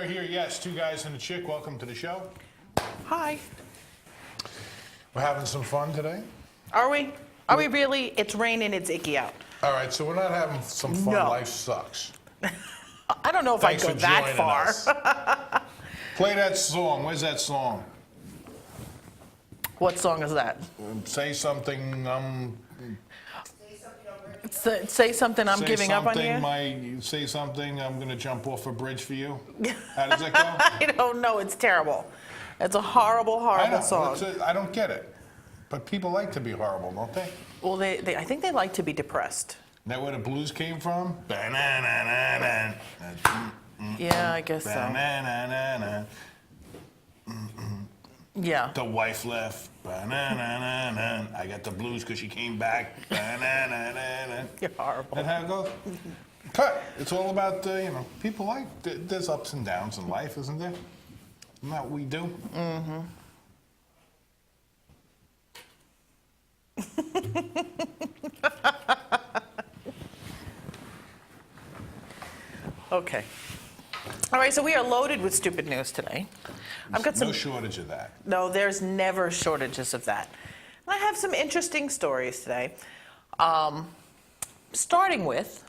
here, yes, two guys and a chick. Welcome to the show. Hi. We're having some fun today. Are we? Are we really? It's raining, it's icky out. All right, so we're not having some fun. No. Life sucks. I don't know if Thanks I'd go for that joining far. us. Play that song. Where's that song? What song is that? Say something. Say something I'm giving up on you? Say something. I'm gonna jump off a bridge for you. How does that go? I don't know. It's terrible. It's a horrible, horrible song. I don't get it. But people like to be horrible, don't they? Well, I think they like to be depressed. Isn't that where the blues came from? Yeah, I guess so. Yeah. The wife left. I got the blues because she came back. You're horrible. That's how it goes. Cut. It's all about, people like, there's ups and downs in life, isn't there? Isn't that what we do? Mm-hmm. Okay. All right, so we are loaded with stupid news today. I've got no shortage of that. No, there's never shortages of that. And I have some interesting stories today. Starting with,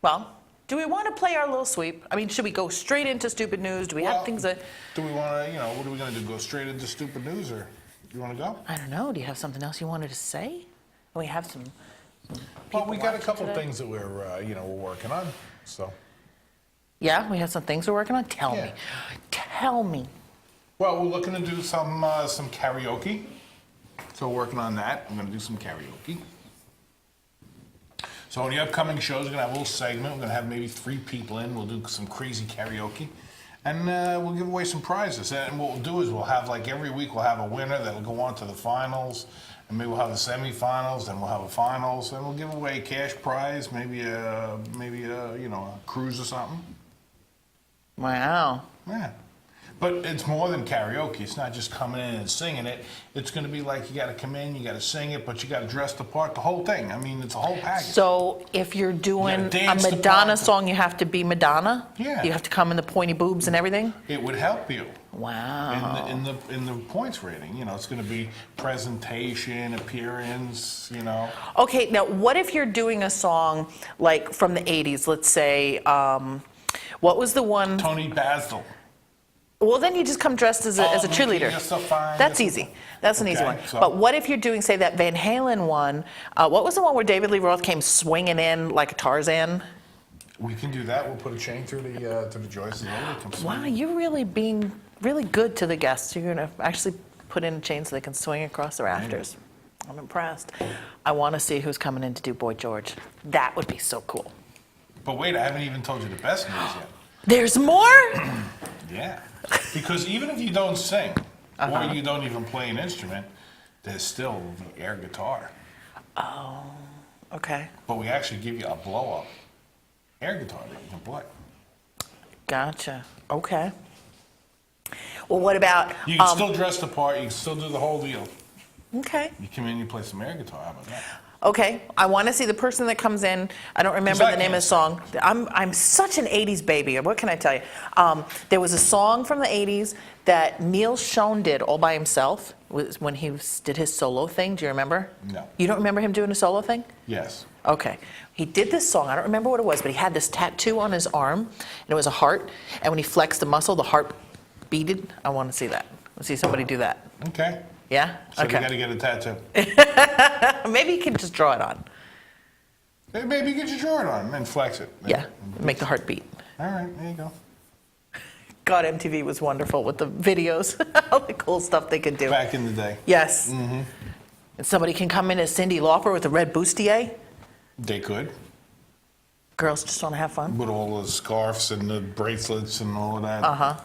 well, do we want to play our little sweep? I mean, should we go straight into stupid news? Do we have things that... Do we want to, what are we going to do? Go straight into stupid news, or you want to go? I don't know. Do you have something else you wanted to say? We have some well, we got a couple things that we're, we're working on, so... Yeah, we have some things we're working on? Tell me. Tell me. Well, we're looking to do some karaoke. So we're working on that. I'm going to do some karaoke. So in the upcoming shows, we're going to have a little segment. We're going to have maybe 3 people in. We'll do some crazy karaoke. And we'll give away some prizes. And what we'll do is we'll have, like, every week we'll have a winner that'll go on to the finals. And maybe we'll have the semifinals, then we'll have a finals. And we'll give away a cash prize, maybe a cruise or something. Wow. Yeah. But it's more than karaoke. It's not just coming in and singing it. It's going to be like you got to come in, you got to sing it, but you got to dress the part, the whole thing. I mean, it's a whole package. So if you're doing a Madonna song, you have to be Madonna? Yeah. You have to come in the pointy boobs and everything? It would help you. Wow. In the points rating, it's going to be presentation, appearance, Okay, now what if you're doing a song like from the 80s, let's say, what was the one? Tony Basil. Well, then you just come dressed as a cheerleader. That's easy. That's an easy one. So. But what if you're doing, say, that Van Halen one? What was the one where David Lee Roth came swinging in like a Tarzan? We can do that. We'll put a chain through to the joists. Wow, you're really being really good to the guests. You're going to actually put in a chain so they can swing across the rafters. Maybe. I'm impressed. I want to see who's coming in to do Boy George. That would be so cool. But wait, I haven't even told you the best news yet. There's more? Yeah. Because even if you don't sing, or you don't even play an instrument, there's still the air guitar. Oh, okay. But we actually give you a blow-up air guitar that you can play. Gotcha. Okay. Well, what about... You can still dress the part, you can still do the whole deal. Okay. You come in, you play some air guitar, how about that? Okay, I want to see the person that comes in. I don't remember the name of the song. I'm such an 80s baby. What can I tell you? There was a song from the 80s that Neil Schon did all by himself when he did his solo thing. Do you remember? No. You don't remember him doing a solo thing? Yes. Okay. He did this song. I don't remember what it was, but he had this tattoo on his arm, and it was a heart. And when he flexed the muscle, the heart beated. I want to see that. Let's see somebody do that. Okay. Yeah? So okay. we got to get a tattoo. Maybe you can just draw it on. Maybe you can just draw it on and flex it. Maybe. Yeah, make the heart beat. All right, there you go. God, MTV was wonderful with the videos, all the cool stuff they could do. Back in the day. Yes. Mm-hmm. And somebody can come in as Cyndi Lauper with a red bustier. They could. Girls just want to have fun. With all the scarves and the bracelets and all of that. Uh-huh.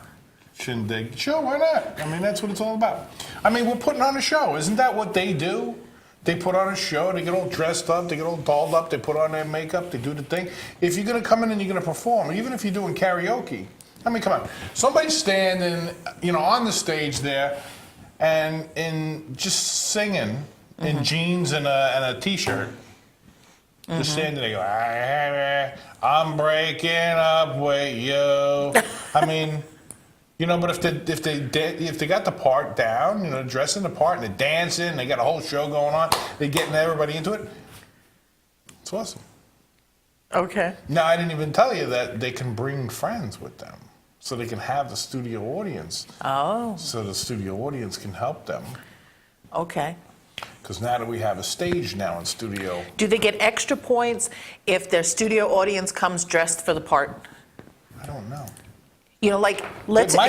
Shindig. Sure, why not? I mean, that's what it's all about. I mean, we're putting on a show. Isn't that what they do? They put on a show, they get all dressed up, they get all dolled up, they put on their makeup, they do the thing. If you're going to come in and you're going to perform, even if you're doing karaoke, I mean, come on. Somebody's standing, on the stage there and just singing in jeans and a T-shirt. Just standing there, go, I'm breaking up with you. I mean... But if they got the part down, dressing the part and they're dancing, they got a whole show going on, they're getting everybody into it. It's awesome. Okay. Now, I didn't even tell you that they can bring friends with them, so they can have the studio audience. Oh. So the studio audience can help them. Okay. Because now that we have a stage now in studio. Do they get extra points if their studio audience comes dressed for the part? I don't know. Like,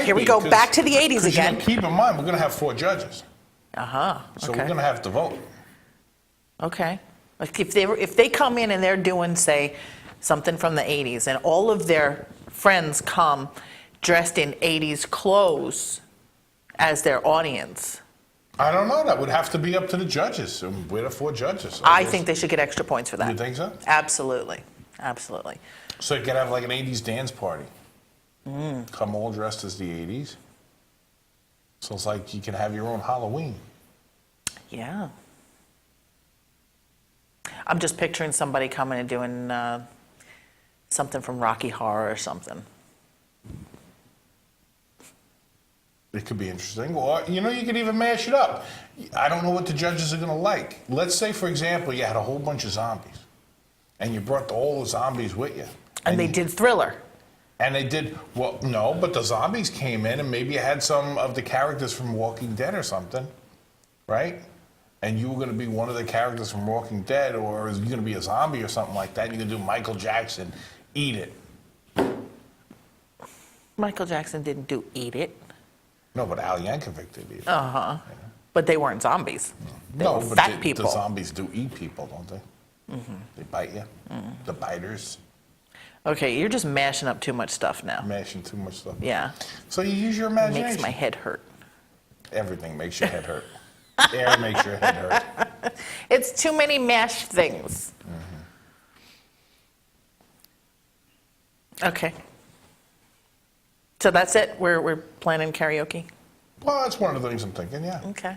here we go back to the 80s again. Keep in mind, we're going to have 4 judges. Uh-huh. So we're going to have to vote. Okay. Like if they come in and they're doing, say, something from the 80s, and all of their friends come dressed in 80s clothes as their audience. I don't know. That would have to be up to the judges. We're the 4 judges. So I think they should get extra points for that. You think so? Absolutely. Absolutely. So you could have like an 80s dance party. Come all dressed as the 80s. So it's like you can have your own Halloween. Yeah. I'm just picturing somebody coming and doing something from Rocky Horror or something. It could be interesting. Or, you could even mash it up. I don't know what the judges are going to like. Let's say, for example, you had a whole bunch of zombies. And you brought all the zombies with you. And they did Thriller. And they did, no, but the zombies came in and maybe you had some of the characters from Walking Dead or something, right? And you were going to be one of the characters from Walking Dead, or you're going to be a zombie or something like that. You're going to do Michael Jackson, Eat It. Michael Jackson didn't do Eat It. No, but Al Yankovic did Eat It. Uh-huh. Yeah. But they weren't zombies. They were fat people. The zombies do eat people, don't they? Mm-hmm. They bite you. Mm-hmm. The biters. Okay, you're just mashing up too much stuff now. Mashing too much stuff. Yeah. So you use your imagination. Makes my head hurt. Everything makes your head hurt. Air makes your head hurt. It's too many mashed things. Mm-hmm. Okay. So that's it? We're planning karaoke? Well, that's one of the things I'm thinking, yeah. Okay.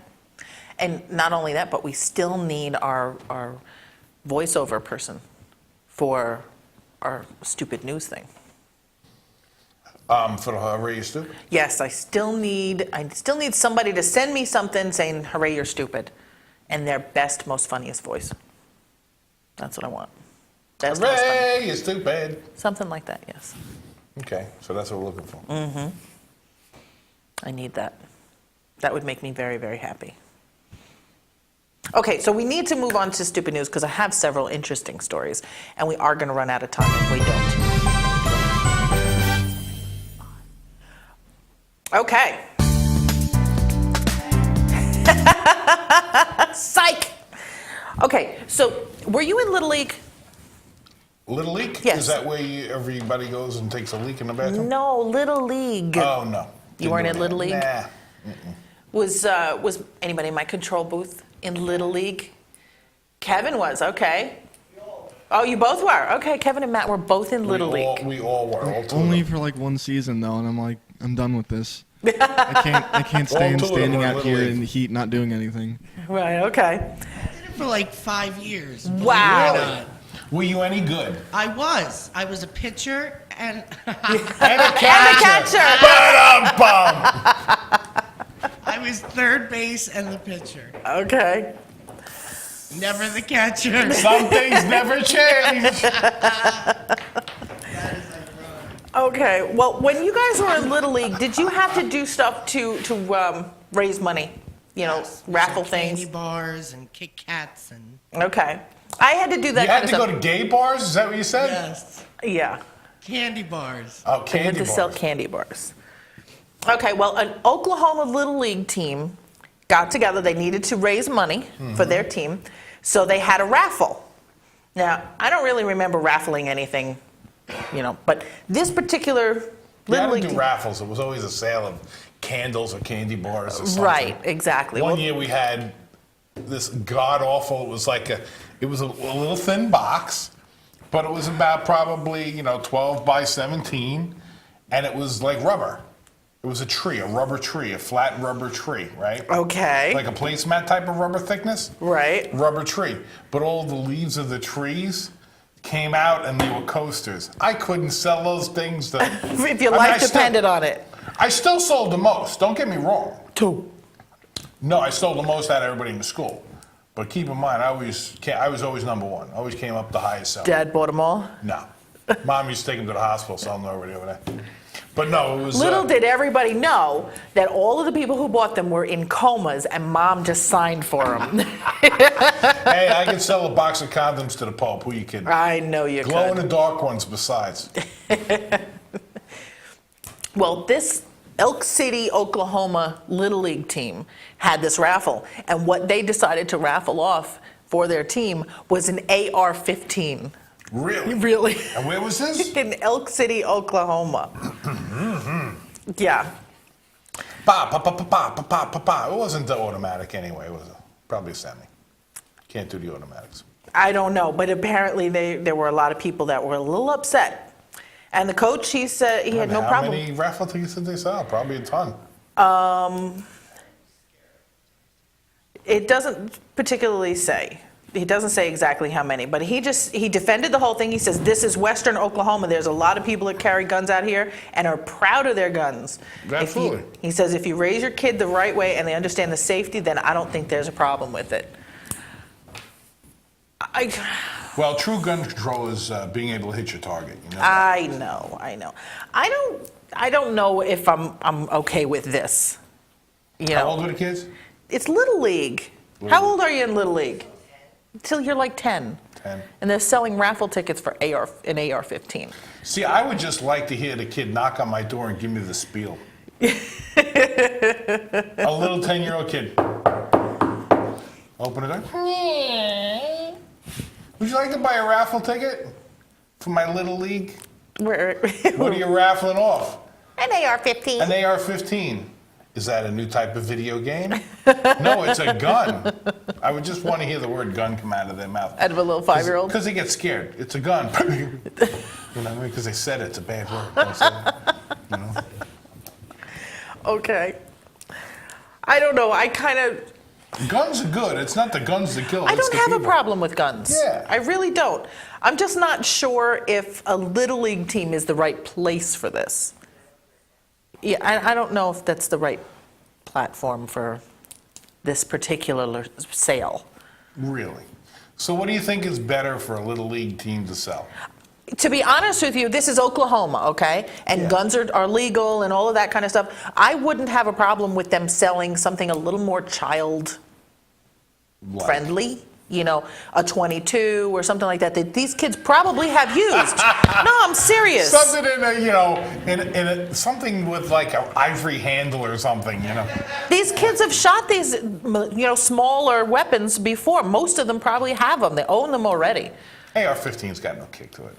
And not only that, but we still need our voiceover person for our stupid news thing. For the Hooray You're Stupid? Yes, I still need somebody to send me something saying, hooray, you're stupid. And their best, most funniest voice. That's what I want. Best, hooray, you're stupid. Something like that, yes. Okay, so that's what we're looking for. Mm-hmm. I need that. That would make me very, very happy. Okay, so we need to move on to stupid news because I have several interesting stories, and we are going to run out of time if we don't. Okay. Psych! Okay, so were you in Little League? Little League? Yes. Is that where everybody goes and takes a leak in the bathroom? No, Little League. Oh, no. You weren't in Little League? Nah. Was anybody in my control booth in Little League? Kevin was, okay. Oh, you both were? Okay, Kevin and Matt were both in Little League. We all were. All two Only for like one season though, and I'm like, I'm done with this. I can't stand standing out here in the heat not doing anything. Right, okay. I did it for like 5 years. Wow. Really? Were you any good? I was. I was a pitcher and And a catcher. I was third base and the pitcher. Okay. Never the catcher. Some things never change. Okay, well, when you guys were in Little League, did you have to do stuff to raise money? You know, raffle things? Candy bars and Kit Kats and... Okay. I had to do that You kind had of to go stuff. to gay bars? Is that what you said? Yes. Yeah. Candy bars. Oh, I candy had to bars. sell candy bars. Okay, well, an Oklahoma Little League team got together. They needed to raise money for their team, so they had a raffle. Now, I don't really remember raffling anything, you know, but this particular You Little had League to do team. raffles. It was always a sale of candles or candy bars or something. Right, exactly. One Well, year we had this god-awful, it was a little thin box, but it was about probably, 12 by 17, and it was like rubber. It was a tree, a rubber tree, a flat rubber tree, right? Okay. Like a placemat type of rubber thickness? Right. Rubber tree. But all the leaves of the trees came out and they were coasters. I couldn't sell those things. If your life depended on it. I still sold the most. Don't get me wrong. 2. No, I sold the most out of everybody in the school. But keep in mind, I was always number one. I always came up the highest selling. Dad bought them all? No. Mom used to take them to the hospital, sell them already over there. But no, it was... Little did everybody know that all of the people who bought them were in comas and Mom just signed for them. Hey, I could sell a box of condoms to the Pope. Who you kidding? I know you Glow in could. the dark ones besides. Well, this Elk City, Oklahoma Little League team had this raffle, and what they decided to raffle off for their team was an AR-15. Really? Really? And where was this? In Elk City, Oklahoma. Yeah. Pa, pa, pa, pa, pa, pa, pa, pa, pa. It wasn't the automatic anyway, was it? Probably a semi. Can't do the automatics. I don't know, but apparently there were a lot of people that were a little upset. And the coach, he said he had no problem. How many raffle tickets did they sell? Probably a ton. It doesn't particularly say. He doesn't say exactly how many, but he defended the whole thing. He says, this is Western Oklahoma. There's a lot of people that carry guns out here and are proud of their guns. Absolutely. He says, if you raise your kid the right way and they understand the safety, then I don't think there's a problem with it. Well, true gun control is being able to hit your target. You know I know. I don't know if I'm okay with this. You How know, old are the kids? it's Little League. How old are you in Little League? Till you're like 10. 10. And they're selling raffle tickets for an AR-15. See, I would just like to hear the kid knock on my door and give me the spiel. A little 10-year-old kid. Open it up. Would you like to buy a raffle ticket for my Little League? What are you raffling off? An AR-15. An AR-15. Is that a new type of video game? No, it's a gun. I would just want to hear the word gun come out of their mouth. Out of a little 5-year-old? Because they get scared. It's a gun. You know what I mean? Because they said it's a bad word. Don't say it. You know? Okay. I don't know. Guns are good. It's not the guns that kill. I it's don't the have a people. problem with guns. Yeah. I really don't. I'm just not sure if a Little League team is the right place for this. Yeah, I don't know if that's the right platform for this particular sale. Really? So what do you think is better for a Little League team to sell? To be honest with you, this is Oklahoma, okay? And Yeah. guns are legal and all of that kind of stuff. I wouldn't have a problem with them selling something a little more child-friendly. You know, a 22 or something like that these kids probably have used. No, I'm serious. Something in a, you know, something with like an ivory handle or something, you know. These kids have shot these, you know, smaller weapons before. Most of them probably have them. They own them already. AR-15's got no kick to it.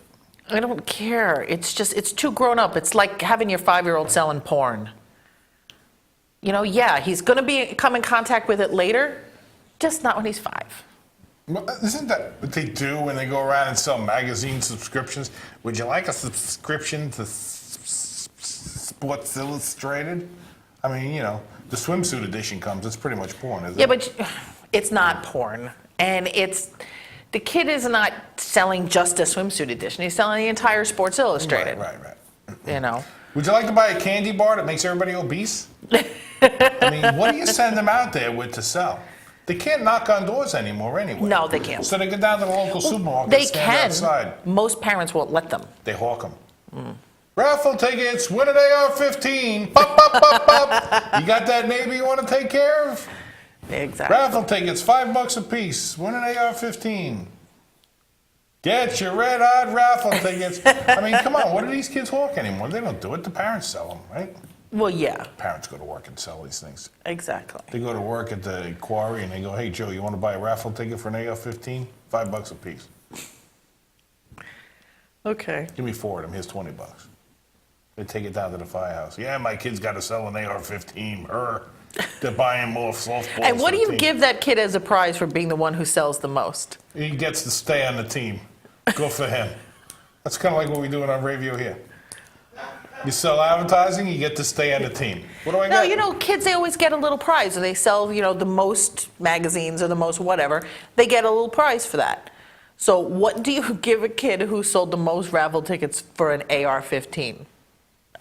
I don't care. It's just, it's too grown up. It's like having your 5-year-old selling porn. You know, yeah, he's going to come in contact with it later, just not when he's 5. Well, isn't that what they do when they go around and sell magazine subscriptions? Would you like a subscription to Sports Illustrated? I mean, you know, the swimsuit edition comes, it's pretty much porn, isn't it? Yeah, but it's not porn. And the kid is not selling just a swimsuit edition. He's selling the entire Sports Illustrated. Right. You know. Would you like to buy a candy bar that makes everybody obese? I mean, what do you send them out there with to sell? They can't knock on doors anymore anyway. No, they can't. So they go down to the local supermarket They and stand can. outside. Most parents won't let them. They hawk them. Raffle tickets, win an AR-15. Pop, pop, pop, pop. You got that neighbor you want to take care of? Exactly. Raffle tickets, $5 a piece. Win an AR-15. Get your red hot raffle tickets. I mean, come on. What do these kids hawk anymore? They don't do it. The parents sell them, right? Well, yeah, Parents go to work and sell these things. exactly. They go to work at the quarry and they go, hey, Joe, you want to buy a raffle ticket for an AR-15? $5 a piece. Okay. Give me 4 of them. Here's $20. They take it down to the firehouse. Yeah, my kid's got to sell an AR-15. They're buying more softballs. And what for do the you team. give that kid as a prize for being the one who sells the most? He gets to stay on the team. Go for him. That's kind of like what we do in our radio here. You sell advertising, you get to stay on the team. What do I No, get? you know, kids, they always get a little prize. Or they sell, you know, the most magazines or the most whatever. They get a little prize for that. So what do you give a kid who sold the most raffle tickets for an AR-15?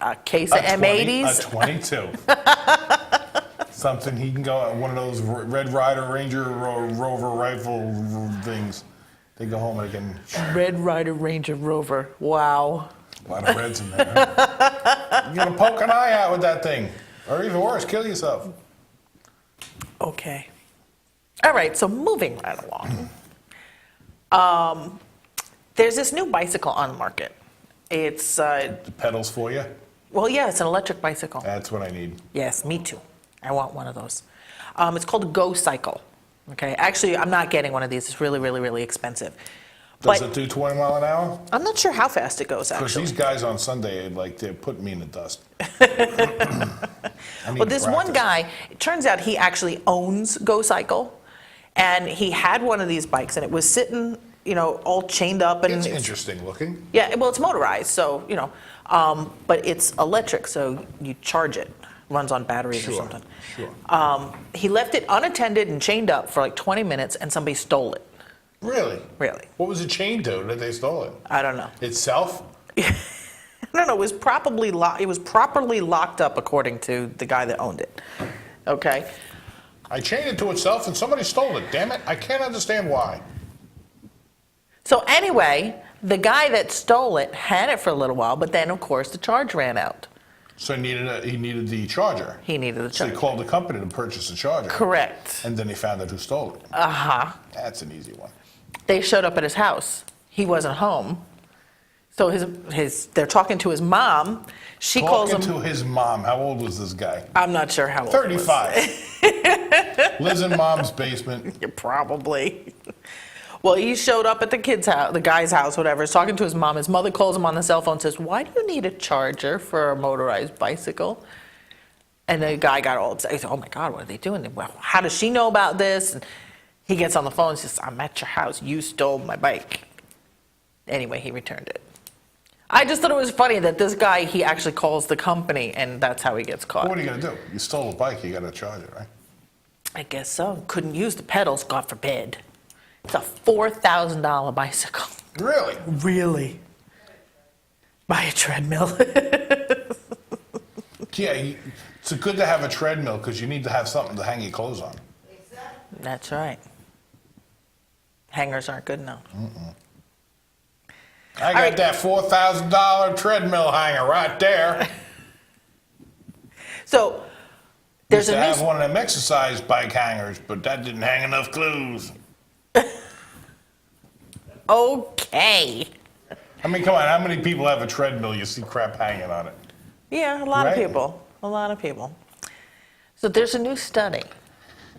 A case of M80s. A 22. Something he can go on one of those Red Ryder Ranger Rover rifle things. They go home and they can. Red Ryder Ranger Rover. Wow. A lot of reds in there. You're gonna poke an eye out with that thing, or even worse, kill yourself. Okay. All right, so moving right along. There's this new bicycle on the market. It's, The pedals for you. well, yeah, it's an electric bicycle. That's what I need. Yes, me too. I want one of those. It's called a Go Cycle. Okay, actually, I'm not getting one of these. It's really, really, really expensive. Does But it do 20 mile an hour? I'm not sure how fast it goes, Because actually. these guys on Sunday, like, they're putting me in the dust. Well, this one guy, it turns out he actually owns Go Cycle, and he had one of these bikes, and it was sitting, all chained up. And It's interesting looking. Yeah, well, it's motorized, so, but it's electric, so you charge it. Runs on batteries or Sure, something. sure. He left it unattended and chained up for like 20 minutes, and somebody stole it. Really? Really? What was it chained to that they stole it? I don't know. Itself? No, it was properly locked up according to the guy that owned it. Okay? I chained it to itself and somebody stole it. Damn it. I can't understand why. So anyway, the guy that stole it had it for a little while, but then of course the charge ran out. So he needed the charger. He needed the So he charge. called the company to purchase the charger. Correct. And then he found out who stole it. Uh-huh. That's an easy one. They showed up at his house. He wasn't home. So they're talking to his mom. She calls Talking him. to his mom. How old was this guy? I'm not sure how old. he was. 35. Lives in mom's basement. Yeah, probably. Well, he showed up at the kid's house, the guy's house, whatever. He's talking to his mom. His mother calls him on the cell phone and says, "Why do you need a charger for a motorized bicycle?" And the guy got all upset. He said, "Oh my God, what are they doing? Well, how does she know about this?" And he gets on the phone and says, "I'm at your house. You stole my bike." Anyway, he returned it. I just thought it was funny that this guy, he actually calls the company, and that's how he gets caught. What are you going to do? You stole a bike, you got to charge it, right? I guess so. Couldn't use the pedals, God forbid. It's a $4,000 bicycle. Really? Really? Buy a treadmill. Yeah, it's good to have a treadmill because you need to have something to hang your clothes on. That's right. Hangers aren't good enough. I got right. that $4,000 treadmill hanger right there. So there's Used to a have new. one of them exercise bike hangers, but that didn't hang enough clothes. Okay. I mean, come on, how many people have a treadmill you see crap hanging on it? Yeah, a lot Right. of people. A lot of people. So there's a new study.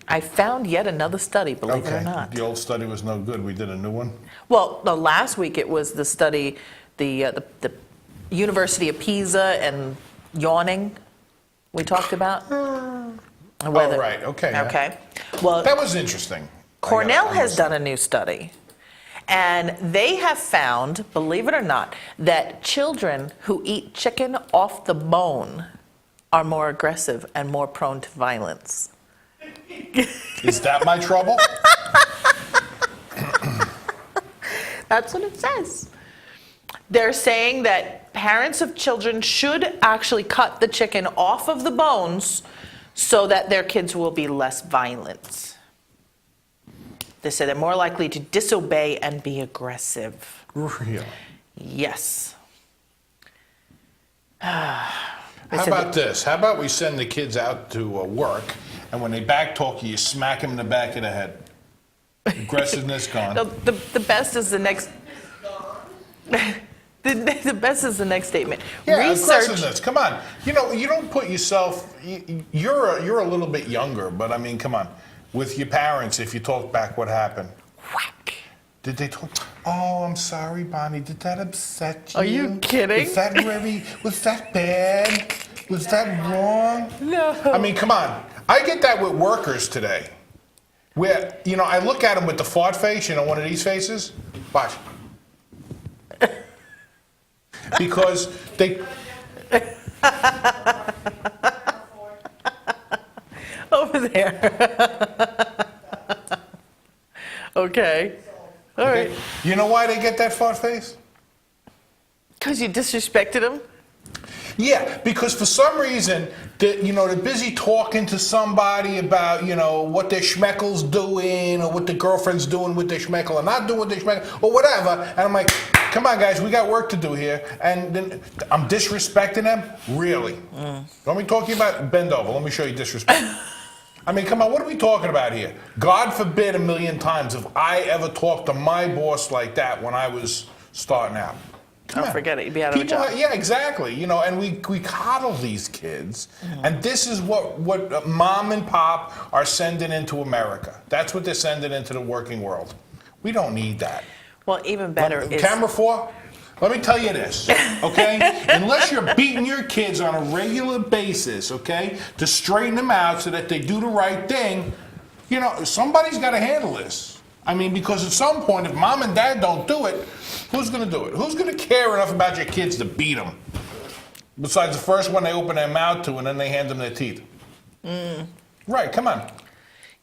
I found yet another study, believe it or not. The old study was no good. We did a new one. Well, no, last week it was the study, the University of Pisa and yawning we talked about. Oh, right. Okay. yeah. Okay. Well, That was interesting. Cornell has done a new study, and they have found, believe it or not, that children who eat chicken off the bone are more aggressive and more prone to violence. Is that my trouble? That's what it says. They're saying that parents of children should actually cut the chicken off of the bones so that their kids will be less violent. They say they're more likely to disobey and be aggressive. Really? Yes. How about this? How about we send the kids out to work, and when they back talk you, smack them in the back of the head. Aggressiveness gone. The best is the next. The best is the next statement. Yeah, Research. aggressiveness. Come on. You know, you don't put yourself. You're a little bit younger, but I mean, come on. With your parents, if you talk back, what happened? Whack. Did they talk? Oh, I'm sorry, Bonnie. Did that upset you? Are you kidding? Was that really? Was that bad? Was that wrong? No. I mean, come on. I get that with workers today. Where, I look at them with the fart face, one of these faces. Watch. Because they. Over there. Okay. All right. You know why they get that fart face? Because you disrespected him? Yeah, because for some reason, they're busy talking to somebody about, what their schmeckle's doing or what the girlfriend's doing with their schmeckle or not doing with their schmeckle or whatever. And I'm like, come on, guys, we got work to do here. And then I'm disrespecting them? Really? Let me talk to you about bend over. Let me show you disrespect. I mean, come on, what are we talking about here? God forbid a million times if I ever talked to my boss like that when I was starting out. Don't forget it. You'd be out of a job. Yeah, exactly. And we coddle these kids. And this is what mom and pop are sending into America. That's what they're sending into the working world. We don't need that. Well, even better is... Camera 4, let me tell you this, okay? Unless you're beating your kids on a regular basis, okay, to straighten them out so that they do the right thing, somebody's got to handle this. I mean, because at some point, if mom and dad don't do it, who's going to do it? Who's going to care enough about your kids to beat them? Besides the first one they open their mouth to and then they hand them their teeth. Right, come on.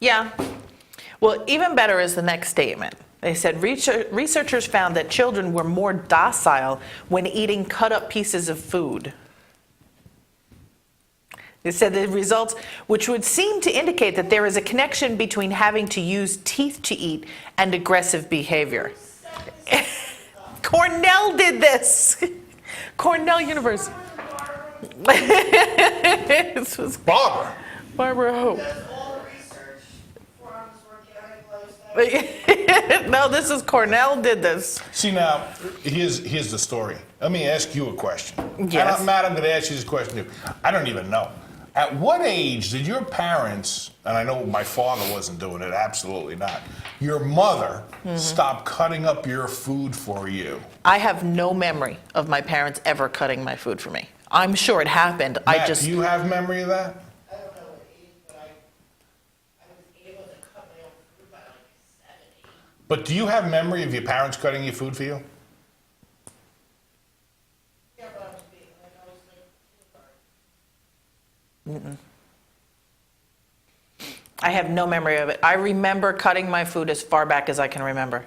Yeah. Well, even better is the next statement. They said researchers found that children were more docile when eating cut-up pieces of food. They said the results, which would seem to indicate that there is a connection between having to use teeth to eat and aggressive behavior. Cornell did this. Cornell University. This was Barbara. Barbara Hope. Does all the research forums were county closed? No, this is Cornell did this. See now, here's the story. Let me ask you a question. Yes. And Matt, I'm going to ask you this question too. I don't even know. At what age did your parents, and I know my father wasn't doing it, absolutely not, your mother stop cutting up your food for you? I have no memory of my parents ever cutting my food for me. I'm sure it happened. Matt, do you have memory of that? I don't know what age, but I was able to cut my own food by like 7, 8. But do you have memory of your parents cutting your food for you? Yeah, but I was being like I was like kindergarten. I have no memory of it. I remember cutting my food as far back as I can remember.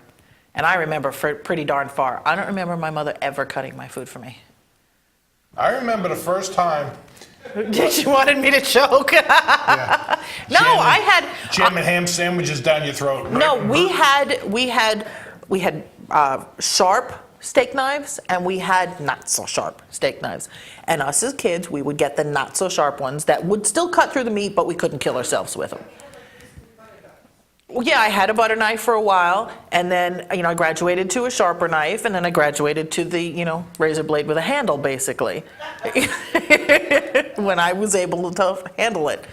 And I remember pretty darn far. I don't remember my mother ever cutting my food for me. I remember the first time. She wanted me to choke. Yeah. No, I had... Jam and ham sandwiches down your throat. No, we had sharp steak knives and we had not so sharp steak knives. And us as kids, we would get the not so sharp ones that would still cut through the meat, but we couldn't kill ourselves with them. Well, yeah, I had a butter knife for a while, and then I graduated to a sharper knife, and then I graduated to the razor blade with a handle, basically, when I was able to handle it.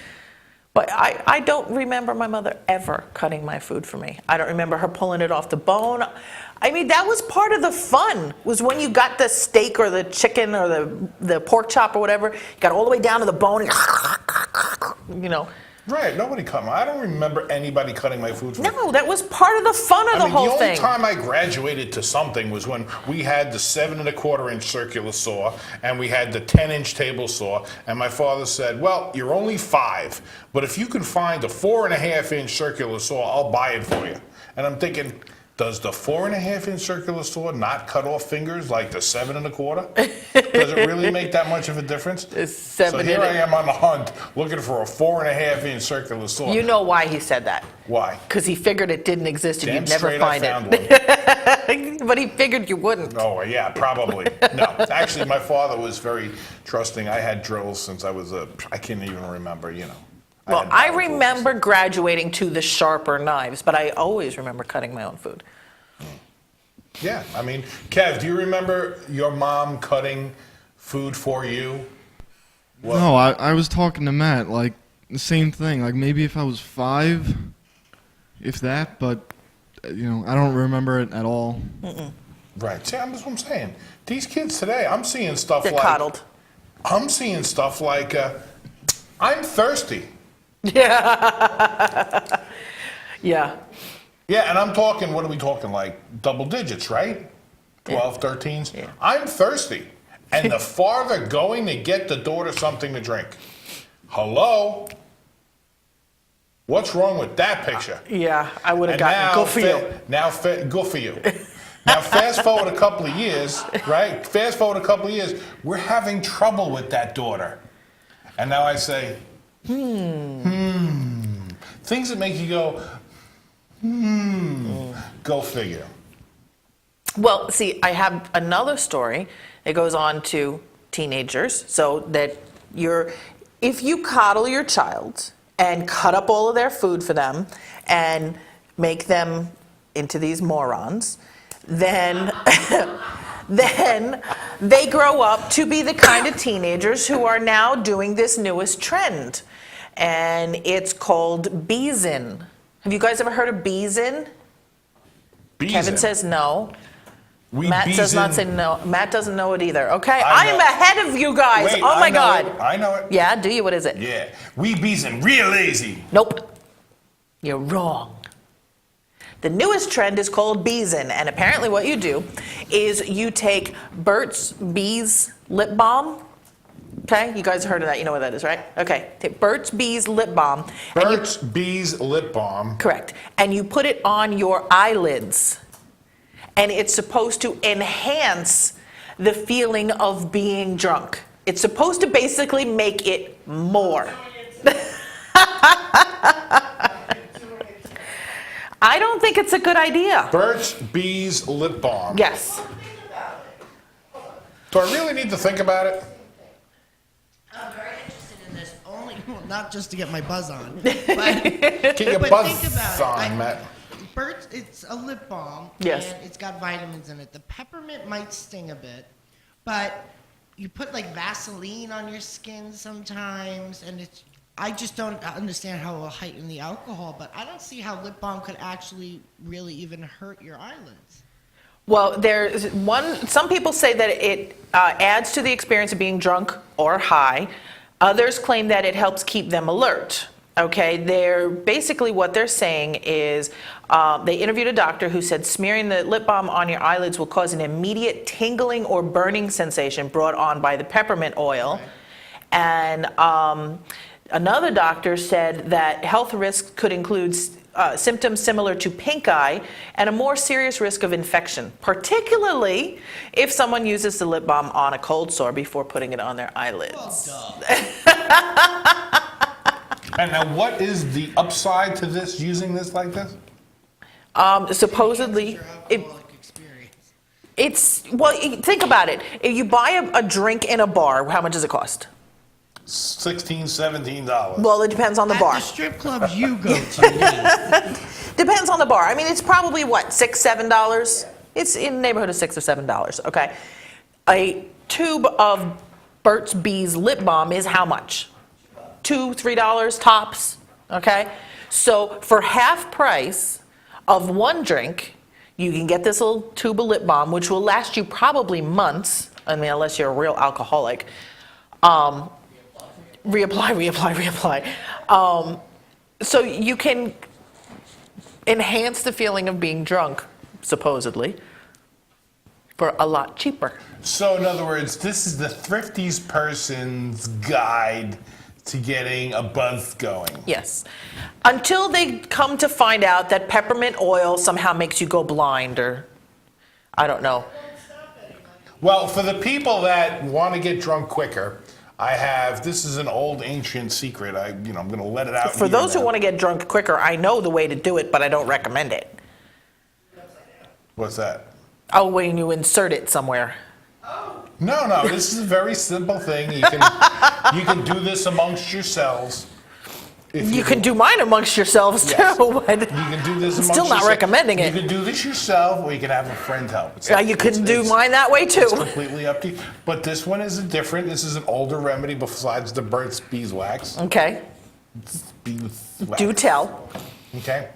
But I don't remember my mother ever cutting my food for me. I don't remember her pulling it off the bone. I mean, that was part of the fun, was when you got the steak or the chicken or the pork chop or whatever, you got all the way down to the bone, and, Right, nobody cut I don't remember anybody cutting my food for me. No, that was part of the fun of the whole thing. The only time I graduated to something was when we had the 7 1/4-inch circular saw and we had the 10-inch table saw, and my father said, well, you're only 5, but if you can find a 4 1/2-inch circular saw, I'll buy it for you. And I'm thinking, does the 4 1/2-inch circular saw not cut off fingers like the 7 1/4? Does it really make that much of a difference? So here I am on the hunt looking for a 4 1/2-inch circular saw. You know why he said that? Why? Because he figured it didn't exist and Damn you'd never straight find I found it. one. But he figured you wouldn't. Oh, yeah, probably. No, actually, my father was very trusting. I had drills since I was I can't even remember, Well, I had remember graduating to the sharper knives, but I always remember cutting my own food. Yeah, I mean, Kev, do you remember your mom cutting food for you? What? No, I was talking to Matt, like, the same thing. Like, maybe if I was 5, if that, but, I don't remember it at all. Right, see, that's what I'm saying. These kids today, I'm seeing stuff They're like... coddled. I'm seeing stuff like, I'm thirsty. Yeah. Yeah. Yeah, and I'm talking, what are we talking, like double digits, right? 12, 13s? Yeah. I'm thirsty. And the farther going to get the daughter something to drink. Hello? What's wrong with that picture? Yeah, I would have And gotten now, go for you. Good for you. Now, fast forward a couple of years, right? Fast forward a couple of years, we're having trouble with that daughter. And now I say, things that make you go, go figure. Well, see, I have another story that goes on to teenagers, so that if you coddle your child and cut up all of their food for them and make them into these morons, then then they grow up to be the kind of teenagers who are now doing this newest trend, and it's called beezin. Have you guys ever heard of beezin? Kevin says no. Matt does not say no. Matt doesn't know it either. Okay, I am ahead of you guys. Wait, oh my God. I know it. Yeah, do you? What is it? Yeah. We beezin real lazy. Nope. You're wrong. The newest trend is called beezin, and apparently what you do is you take Burt's Bees lip balm. Okay, you guys heard of that. You know what that is, right? Okay, take Burt's Bees lip balm. Burt's Bees lip balm. Correct. And you put it on your eyelids. And it's supposed to enhance the feeling of being drunk. It's supposed to basically make it more. I don't think it's a good idea. Burt's Bees lip balm. Yes. Do I really need to think about it? I'm very interested in this, only, well, not just to get my buzz on, but Get your But buzz think about it. on, Matt. Burt's, it's a lip balm, Yes. and it's got vitamins in it. The peppermint might sting a bit, but you put like Vaseline on your skin sometimes, and it's. I just don't understand how it will heighten the alcohol, but I don't see how lip balm could actually really even hurt your eyelids. Well, there's some people say that it adds to the experience of being drunk or high. Others claim that it helps keep them alert. Okay, basically what they're saying is they interviewed a doctor who said smearing the lip balm on your eyelids will cause an immediate tingling or burning sensation brought on by the peppermint oil. And another doctor said that health risks could include symptoms similar to pink eye and a more serious risk of infection, particularly if someone uses the lip balm on a cold sore before putting it on their eyelids. And now, what is the upside to this, using this like this? Supposedly, Your alcoholic experience. think about it. If you buy a drink in a bar, how much does it cost? $16, $17. Well, it depends on the At bar. the strip clubs you go to, Depends on the bar. I mean, it's probably what, $6, $7? It's in the neighborhood of $6 or $7. Okay, a tube of Burt's Bees lip balm is how much? $2, $3 tops. Okay, so for half price of one drink, you can get this little tube of lip balm, which will last you probably months. I mean, unless you're a real alcoholic. Reapply. So you can enhance the feeling of being drunk, supposedly, for a lot cheaper. So, in other words, this is the thriftiest person's guide to getting a buzz going. Yes. Until they come to find out that peppermint oil somehow makes you go blind, or I don't know. Well, for the people that want to get drunk quicker, this is an old ancient secret. I'm going to let it out. For those who want to get drunk quicker, I know the way to do it, but I don't recommend it. What's that? Oh, when you insert it somewhere. No, this is a very simple thing. You can do this amongst yourselves. You can do mine amongst yourselves too. Yes. But You can do this I'm amongst still not yourself. recommending it. You can do this yourself, or you can have a friend help. You can do mine that way It's too. completely up to you. But this one is different. This is an older remedy besides the Burt's Beeswax. Okay. Beeswax. Do tell. Okay.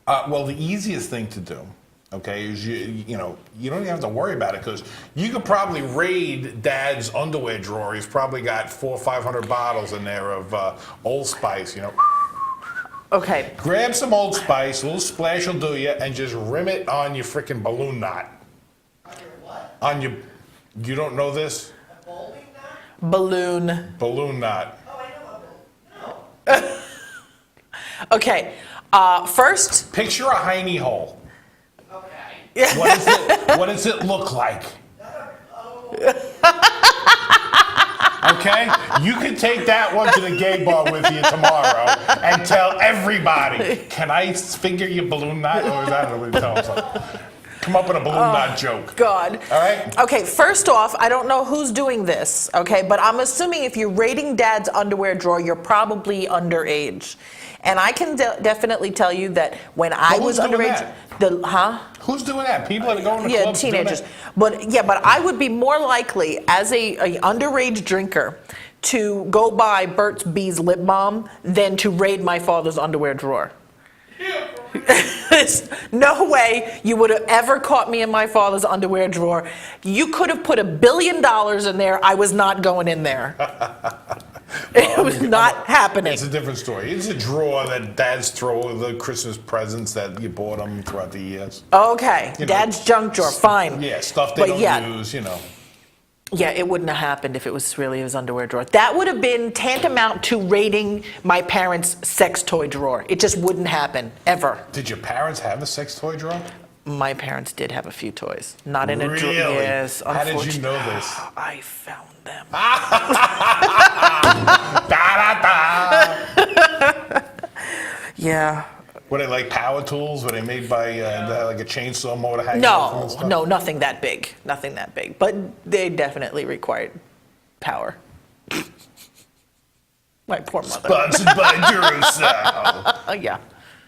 Well, the easiest thing to do, okay, is you don't even have to worry about it, because you could probably raid Dad's underwear drawer. He's probably got 400 or 500 bottles in there of Old Spice. Okay. Grab some Old Spice, a little splash will do you, and just rim it on your freaking balloon knot. on your what? On your, you don't know this? A bowling knot? Balloon. Balloon knot. Oh, I know a balloon. No. Okay. First, Picture a hiney hole. Okay. What does it look like? Okay? You can take that one to the gay bar with you tomorrow and tell everybody, can I figure your balloon knot? Or is that what you tell them? Come up with a balloon knot joke. God. All right? Okay, first off, I don't know who's doing this, okay, but I'm assuming if you're raiding dad's underwear drawer, you're probably underage. And I can definitely tell you that when I was who's doing underage, that? Who's doing that? People that are going to clubs teenagers. doing that? But I would be more likely as a underage drinker to go buy Burt's Bees lip balm than to raid my father's underwear drawer. There's no way you would have ever caught me in my father's underwear drawer. You could have put $1 billion in there. I was not going in there. It was not happening. It's a different story. It's a drawer that dads throw the Christmas presents that you bought them throughout the years. Okay, You know, dad's junk drawer, fine. Yeah, stuff they don't use, you know. Yeah, it wouldn't have happened if it was really his underwear drawer. That would have been tantamount to raiding my parents' sex toy drawer. It just wouldn't happen, ever. Did your parents have a sex toy drawer? My parents did have a few toys. Not in a drawer. Really? Yes, How did you know this? I found them. Yeah. Were they like power tools? Were they made by like a chainsaw motor hanging off them and stuff? No, nothing that big. Nothing that big. But they definitely required power. My poor mother. Sponsored by Duracell. Yeah.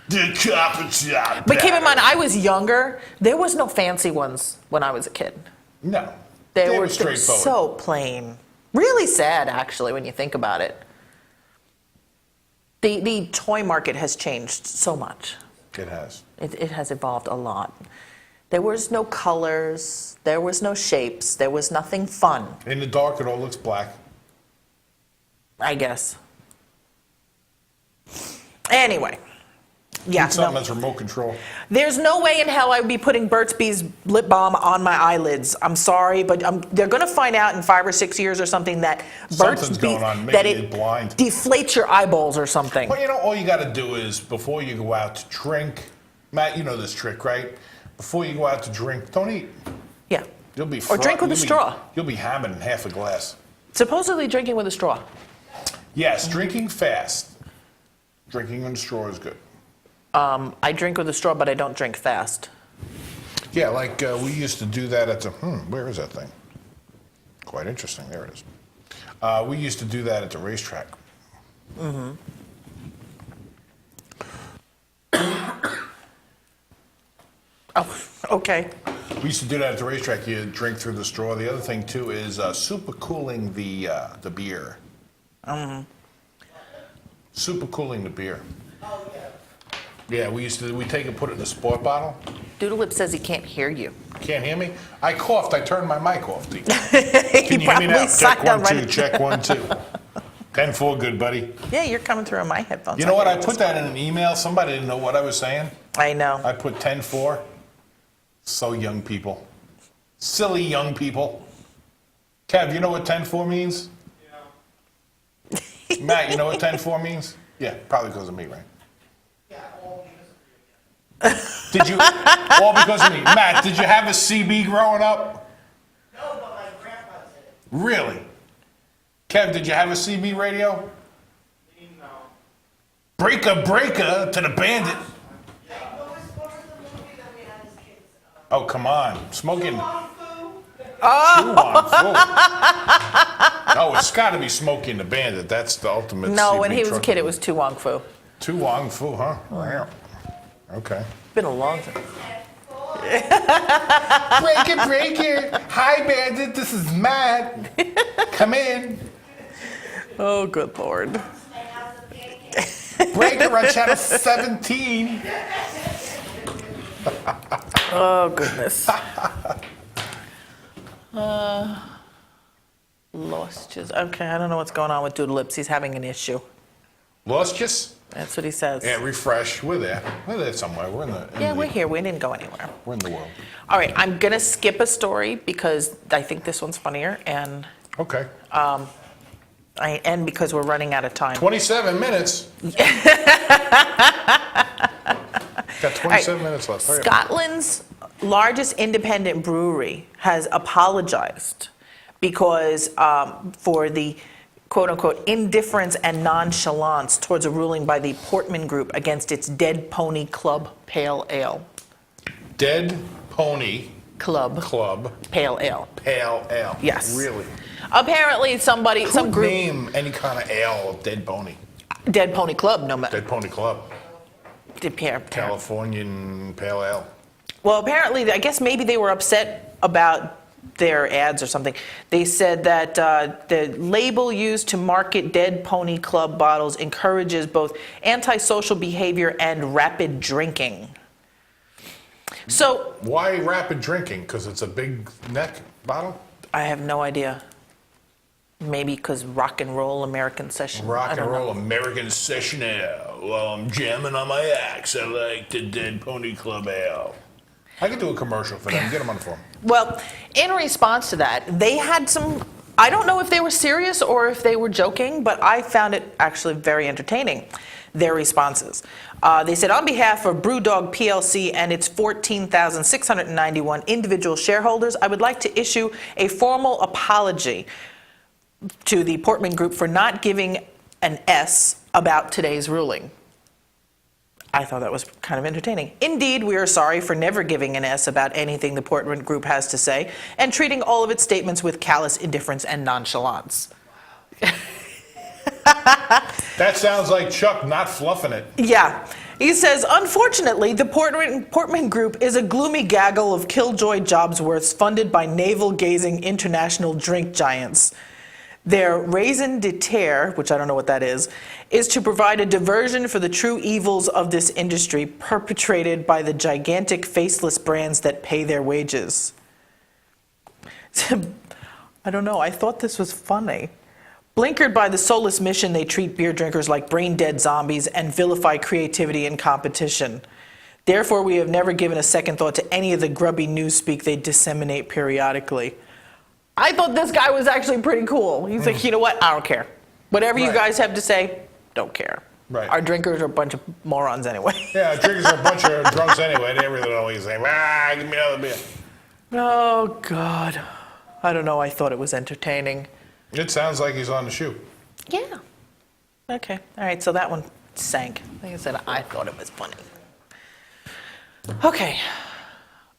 The copper shop. But keep in mind, I was younger. There was no fancy ones when I was a kid. No. They were straightforward. so plain. Really sad, actually, when you think about it. The toy market has changed so much. It has. It has evolved a lot. There was no colors. There was no shapes. There was nothing fun, In the dark, it all looks black. I guess. Anyway. Yeah, Need something no. that's remote control. There's no way in hell I would be putting Burt's Bees lip balm on my eyelids. I'm sorry, but they're going to find out in 5 or 6 years or something that Burt's Something's Bees, going on, that making it you blind. deflates your eyeballs or something. Well, you know, all you got to do is before you go out to drink, Matt, you know this trick, right? Before you go out to drink, don't eat. Yeah. You'll be Or drink with a straw. You'll be hammering half a glass. Supposedly drinking with a straw. Yes, drinking fast. Drinking in a straw is good. I drink with a straw, but I don't drink fast. Yeah, like we used to do that at the, where is that thing? Quite interesting, there it is. We used to do that at the racetrack. Mm-hmm. Oh, okay. We used to do that at the racetrack. You drink through the straw. The other thing too is super cooling the beer. Super cooling the beer. Oh yeah. Yeah, we take it, put it in a sport bottle. Doodlelip says he can't hear you. Can't hear me? I coughed. I turned my mic off. Can He you hear me probably now? sat Check down 1 2. right- Check 1 2. 10-4, good buddy. Yeah, you're coming through on my headphones. You know what? hear I it put that in an email. Somebody didn't know what I was saying. I know. I put 10-4. So young people. Silly young people. Kev, you know what 10-4 means? Yeah. Matt, you know what 10-4 means? Yeah, probably because of me, right? Yeah, all because of you. Did you? All because of me. Matt, did you have a CB growing up? No, but my grandpa did it. Really? Kev, did you have a CB radio? No. Breaker, breaker to the bandit. What was the movie that we had as kids? Oh, come on. Smoking. Oh. No, it's got to be Smoking the Bandit. That's the ultimate. No, CB when he was a truck kid, it movie. was Tu Wong Fu. Tu Wong Fu, huh? Wow. Okay. Been a long time. Breaker, breaker. Hi, Bandit. This is Matt. Come in. Oh, good Lord. Breaker on channel 17. Oh, goodness. Lost just. Okay, I don't know what's going on with Doodlips. He's having an issue. Lost Kiss? That's what he says. Yeah, refresh. We're there. We're there somewhere. We're in the. We're here. We didn't go anywhere. We're in the world. All right, I'm going to skip a story because I think this one's funnier, and Okay. and because we're running out of time. 27 minutes. Got 27 minutes left. Hurry up. Scotland's largest independent brewery has apologized because for the quote-unquote indifference and nonchalance towards a ruling by the Portman Group against its Dead Pony Club Pale Ale. Dead Pony Club Pale Ale. Pale Ale. Yes. Really? Apparently somebody, some Who'd group, name any kind of ale Dead Pony? Dead Pony Club, no matter. Dead Pony Club. Californian Pale Ale. Well, apparently, I guess maybe they were upset about their ads or something. They said that the label used to market Dead Pony Club bottles encourages both antisocial behavior and rapid drinking. So, Why rapid drinking? Because it's a big neck bottle? I have no idea. Maybe because rock and roll American session. Rock I and don't roll know. American session ale. While I'm jamming on my axe, I like the Dead Pony Club Ale. I could do a commercial for them. Get them on the phone. Well, in response to that, they had some, I don't know if they were serious or if they were joking, but I found it actually very entertaining, their responses. They said, on behalf of Brewdog PLC and its 14,691 individual shareholders, I would like to issue a formal apology to the Portman Group for not giving an S about today's ruling. I thought that was kind of entertaining. Indeed, we are sorry for never giving an S about anything the Portman Group has to say and treating all of its statements with callous indifference and nonchalance. That sounds like Chuck not fluffing it. Yeah. He says, unfortunately, the Portman Group is a gloomy gaggle of killjoy Jobsworths funded by navel-gazing international drink giants. Their raison d'etre, which I don't know what that is to provide a diversion for the true evils of this industry perpetrated by the gigantic faceless brands that pay their wages. I don't know, I thought this was funny. Blinkered by the soulless mission, they treat beer drinkers like brain-dead zombies and vilify creativity and competition. Therefore, we have never given a second thought to any of the grubby newspeak they disseminate periodically. I thought this guy was actually pretty cool. He's like, you know what? I don't care. Whatever you Right. guys have to say, don't care. Right. Our drinkers are a bunch of morons anyway. Yeah, drinkers are a bunch of drunks anyway. They really don't always say, give me another beer. Oh, God. I don't know. I thought it was entertaining. It sounds like he's on the shoe. Yeah. Okay. All right. So that one sank. Like I said, I thought it was funny. Okay.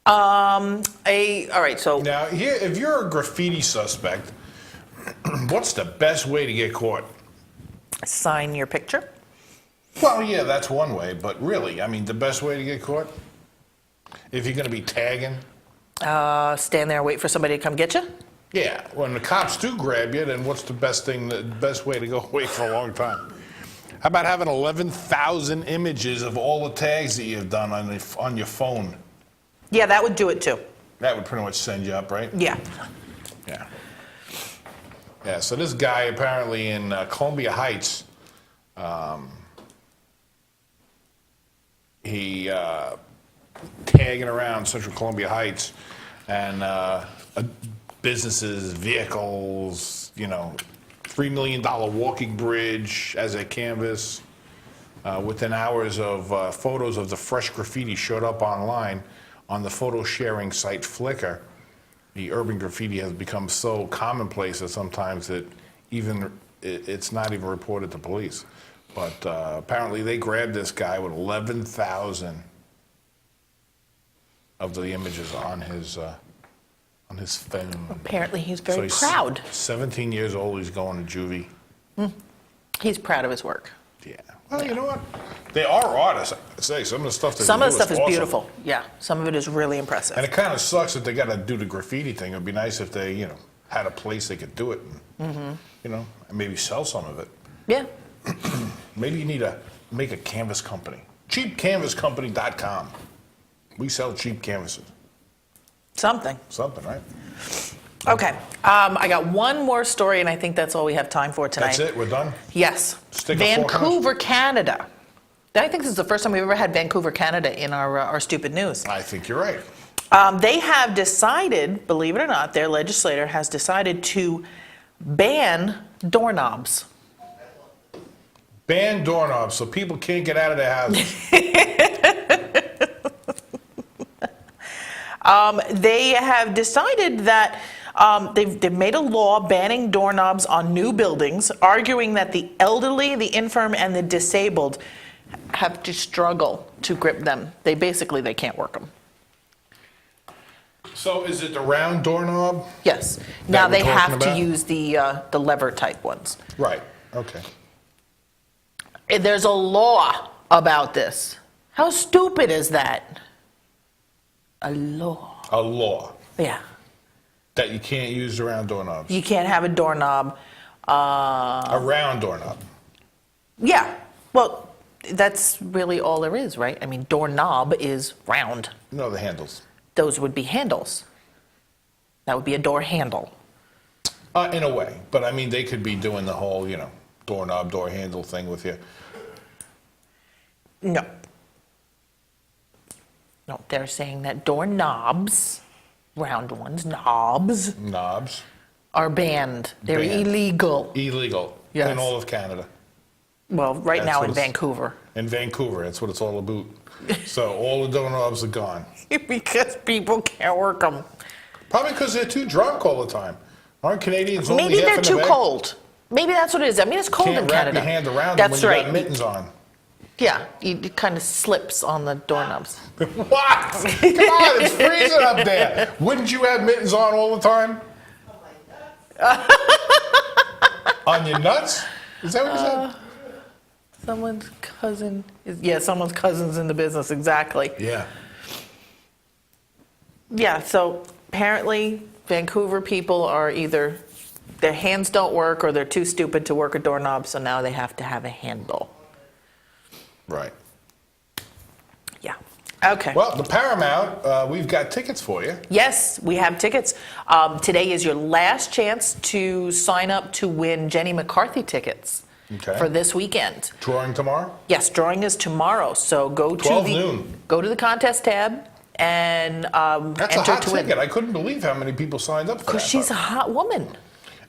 All right. So Now, here, if you're a graffiti suspect, what's the best way to get caught? sign your picture. Well, yeah, that's one way, but really, I mean, the best way to get caught? If you're going to be tagging? Stand there and wait for somebody to come get you. Yeah, when the cops do grab you, then what's the best way to go away for a long time? How about having 11,000 images of all the tags that you've done on your phone? Yeah, that would do it too. That would pretty much send you up, right? Yeah. Yeah. Yeah, so this guy apparently in Columbia Heights, he tagging around Central Columbia Heights and businesses, vehicles, you know, $3 million walking bridge as a canvas. Within hours of photos of the fresh graffiti showed up online on the photo sharing site Flickr. The urban graffiti has become so commonplace that sometimes it's not even reported to police. But apparently they grabbed this guy with 11,000 of the images on his phone. Apparently he's very So proud. 17 years old, he's going to juvie. He's proud of his work. Yeah. Well, you know what? They are artists. I say some of the stuff they Some do of the stuff is awesome. beautiful. Yeah, some of it is really impressive. And it kind of sucks that they got to do the graffiti thing. It'd be nice if they, you know, had a place they could do it and, you know, and maybe sell some of it. Yeah. Maybe you need to make a canvas company. Cheapcanvascompany.com. We sell cheap canvases. Something. Something, right? Okay. I got one more story, and I think that's all we have time for tonight. That's it? We're done? Yes. Stick a fork in us? Vancouver, Canada. I think this is the first time we've ever had Vancouver, Canada in our stupid news. I think you're right. They have decided, believe it or not, their legislator has decided to ban doorknobs. Ban doorknobs so people can't get out of their houses. They have decided that they've made a law banning doorknobs on new buildings, arguing that the elderly, the infirm, and the disabled have to struggle to grip them. They can't work them. So is it the round doorknob? Yes. Now we're they talking have to about? use the lever type ones. Right, okay. There's a law about this. How stupid is that? A law. A law Yeah. that you can't use the round doorknobs. You can't have a doorknob. A round doorknob. Yeah. Well, that's really all there is, right? I mean, doorknob is round. No, the handles. Those would be handles. That would be a door handle. In a way, but I mean, they could be doing the whole, doorknob, door handle thing with you. No. No, they're saying that doorknobs, round ones, knobs, Knobs. are banned. They're Banned. illegal. Illegal. Yes. In all of Canada. Well, right That's now what in it's- Vancouver. In Vancouver, that's what it's all about. So all the doorknobs are gone. Because people can't work them. Probably because they're too drunk all the time. Aren't Canadians only Maybe half they're in the too bag? cold. Maybe that's what it is. I mean, it's cold in Can't wrap Canada. your hand around them That's when you right. got mittens on. Yeah, it kind of slips on the doorknobs. What? Come on, it's freezing up there. Wouldn't you have mittens on all the time? On your nuts? Is that what you said? Someone's cousin is, yeah, someone's cousin's in the business, exactly. Yeah. Yeah, so apparently Vancouver people are either, their hands don't work or they're too stupid to work a doorknob, so now they have to have a handle. Right. Yeah, okay. Well, the Paramount, we've got tickets for you. Yes, we have tickets. Today is your last chance to sign up to win Jenny McCarthy tickets Okay. for this weekend. Drawing tomorrow? Yes, drawing is tomorrow, so go to 12 the noon. go to the contest tab and That's a enter hot to win. ticket. I couldn't believe how many people signed up for that. Because she's a hot woman.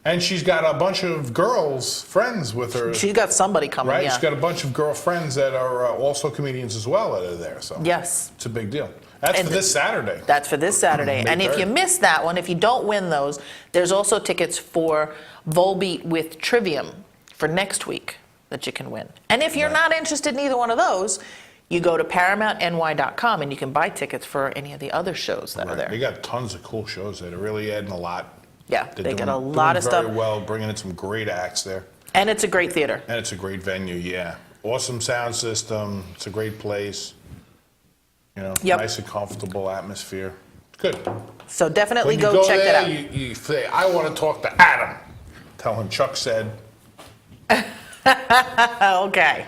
And she's got a bunch of girls, friends with her. She's got somebody coming, Right? yeah. She's got a bunch of girlfriends that are also comedians as well that are there. So Yes. it's a big deal. That's And for this Saturday. That's for this Saturday. May And if you 3rd. miss that one, if you don't win those, there's also tickets for Volbeat with Trivium for next week that you can win. And if you're not interested in either one of those, you go to ParamountNY.com and you can buy tickets for any of the other shows that are They there. got tons of cool shows there. They're really adding a lot. Yeah, They're they got a doing lot of stuff. very well, bringing in some great acts there. And it's a great theater. And it's a great venue, yeah. Awesome sound system. It's a great place. Yep. Nice and comfortable atmosphere. Good. So definitely When you go go check there, that out. you say, I want to talk to Adam. Tell him Chuck said. Okay.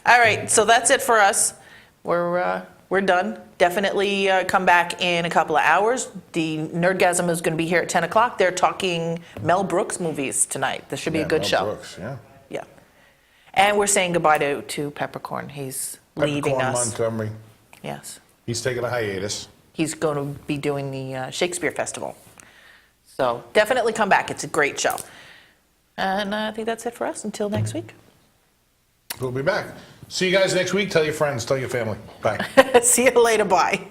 All right, so that's it for us. We're done. Definitely come back in a couple of hours. The Nerdgasm is going to be here at 10 o'clock. They're talking Mel Brooks movies tonight. This should be a good Mel show. Brooks, yeah. Yeah. And we're saying goodbye to Peppercorn. He's leaving Peppercorn us. Montgomery. Yes. He's taking a hiatus. He's going to be doing the Shakespeare Festival. So definitely come back. It's a great show. And I think that's it for us. Until next week. We'll be back. See you guys next week. Tell your friends, tell your family. Bye. See you later. Bye.